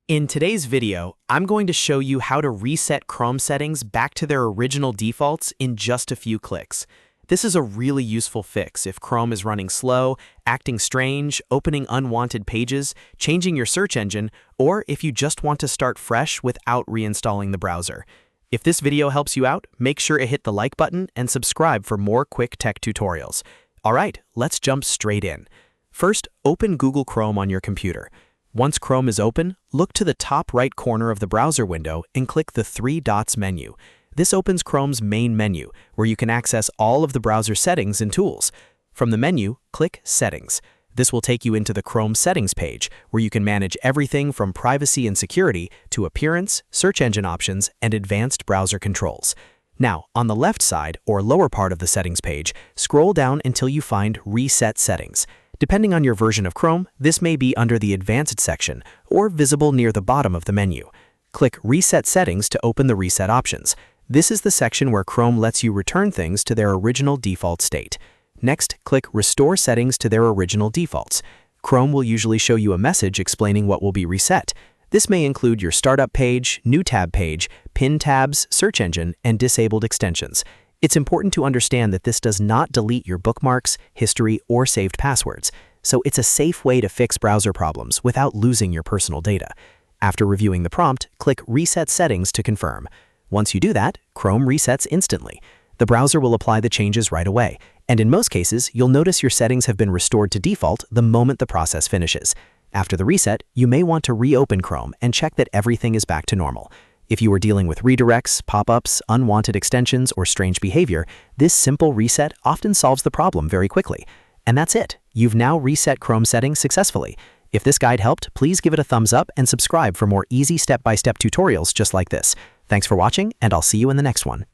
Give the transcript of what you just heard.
In today's video, I'm going to show you how to reset Chrome settings back to their original defaults in just a few clicks. This is a really useful fix if Chrome is running slow, acting strange, opening unwanted pages, changing your search engine, or if you just want to start fresh without reinstalling the browser. If this video helps you out, make sure to hit the like button and subscribe for more quick tech tutorials. All right, let's jump straight in. First, open Google Chrome on your computer. Once Chrome is open, look to the top right corner of the browser window and click the three dots menu. This opens Chrome's main menu, where you can access all of the browser settings and tools. From the menu, click Settings. This will take you into the Chrome settings page, where you can manage everything from privacy and security to appearance, search engine options, and advanced browser controls. Now, on the left side or lower part of the settings page, scroll down until you find Reset Settings. Depending on your version of Chrome, this may be under the Advanced section or visible near the bottom of the menu. Click Reset Settings to open the reset options. This is the section where Chrome lets you return things to their original default state. Next, click Restore Settings to their original defaults. Chrome will usually show you a message explaining what will be reset. This may include your startup page, new tab page, pin tabs, search engine, and disabled extensions. It's important to understand that this does not delete your bookmarks, history, or saved passwords, so it's a safe way to fix browser problems without losing your personal data. After reviewing the prompt, click Reset Settings to confirm. Once you do that, Chrome resets instantly. The browser will apply the changes right away, and in most cases, you'll notice your settings have been restored to default the moment the process finishes. After the reset, you may want to reopen Chrome and check that everything is back to normal. If you are dealing with redirects, pop-ups, unwanted extensions, or strange behavior, this simple reset often solves the problem very quickly. And that's it. You've now reset Chrome settings successfully. If this guide helped, please give it a thumbs up and subscribe for more easy step-by-step tutorials just like this. Thanks for watching, and I'll see you in the next one.